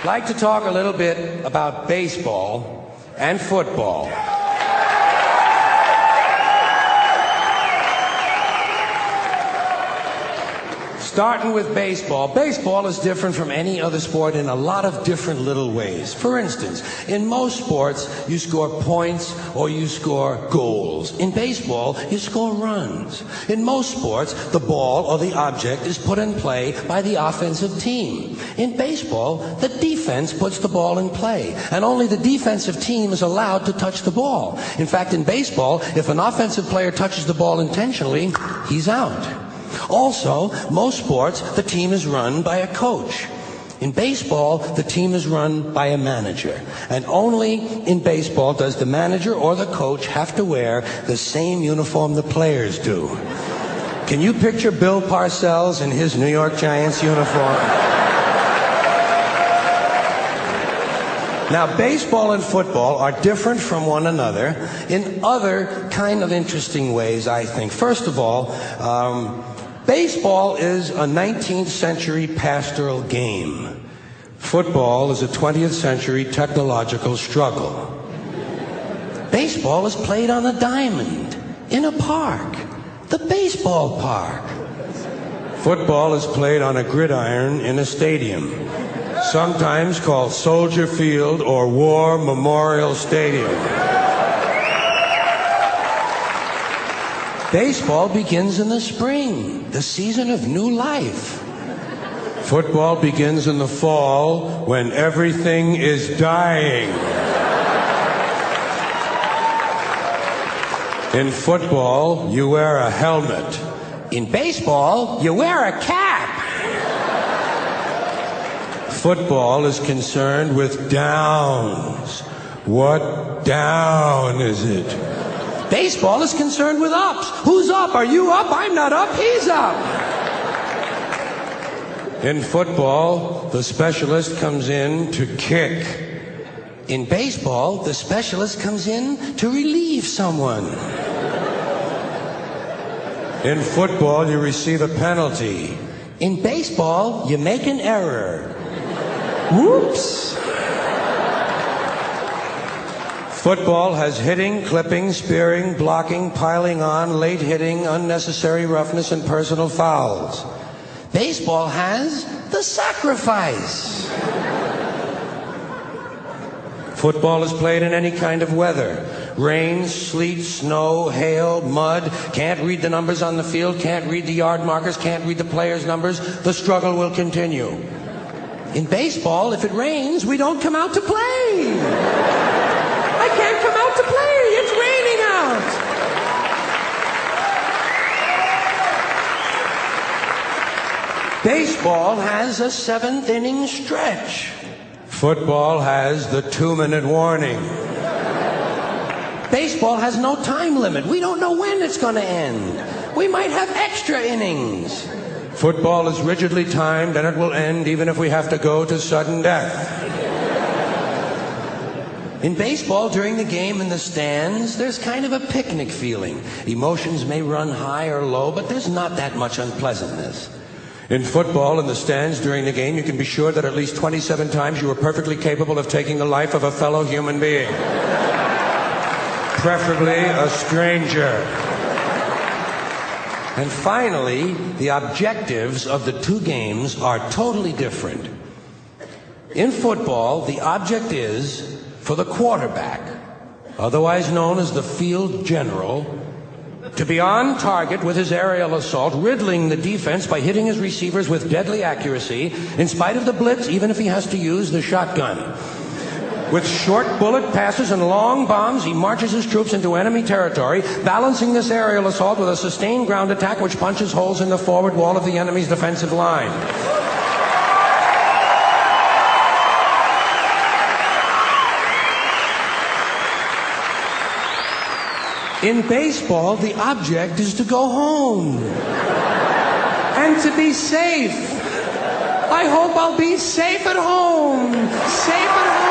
I'd like to talk a little bit about baseball and football. Starting with baseball. Baseball is different from any other sport in a lot of different little ways. For instance, in most sports, you score points or you score goals. In baseball, you score runs. In most sports, the ball or the object is put in play by the offensive team. In baseball, the defense puts the ball in play, and only the defensive team is allowed to touch the ball. In fact, in baseball, if an offensive player touches the ball intentionally, he's out. Also, most sports, the team is run by a coach. In baseball, the team is run by a manager. And only in baseball does the manager or the coach have to wear the same uniform the players do. Can you picture Bill Parcells in his New York Giants uniform? Now, baseball and football are different from one another in other kind of interesting ways, I think. First of all, baseball is a 19th century pastoral game. Football is a 20th century technological struggle. Baseball is played on a diamond, in a park, the baseball park. Football is played on a gridiron in a stadium, sometimes called Soldier Field or War Memorial Stadium. Baseball begins in the spring, the season of new life. Football begins in the fall, when everything is dying. In football, you wear a helmet. In baseball, you wear a cap. Football is concerned with downs. What down is it? Baseball is concerned with ups. Who's up? Are you up? I'm not up. He's up. In football, the specialist comes in to kick. In baseball, the specialist comes in to relieve someone. In football, you receive a penalty. In baseball, you make an error. Whoops. Football has hitting, clipping, spearing, blocking, piling on, late hitting, unnecessary roughness, and personal fouls. Baseball has the sacrifice. Football is played in any kind of weather. Rain, sleet, snow, hail, mud. Can't read the numbers on the field, can't read the yard markers, can't read the players' numbers. The struggle will continue. In baseball, if it rains, we don't come out to play. I can't come out to play. It's raining out. Baseball has a 7th inning stretch. Football has the 2-minute warning. Baseball has no time limit. We don't know when it's going to end. We might have extra innings. Football is rigidly timed, and it will end even if we have to go to sudden death. In baseball, during the game in the stands, there's kind of a picnic feeling. Emotions may run high or low, but there's not that much unpleasantness. In football, in the stands during the game, you can be sure that at least 27 times you were perfectly capable of taking the life of a fellow human being. Preferably a stranger. And finally, the objectives of the two games are totally different. In football, the object is for the quarterback, otherwise known as the field general, to be on target with his aerial assault, riddling the defense by hitting his receivers with deadly accuracy, in spite of the blitz, even if he has to use the shotgun. With short bullet passes and long bombs, he marches his troops into enemy territory, balancing this aerial assault with a sustained ground attack which punches holes in the forward wall of the enemy's defensive line. In baseball, the object is to go home and to be safe. I hope I'll be safe at home. Safe at home.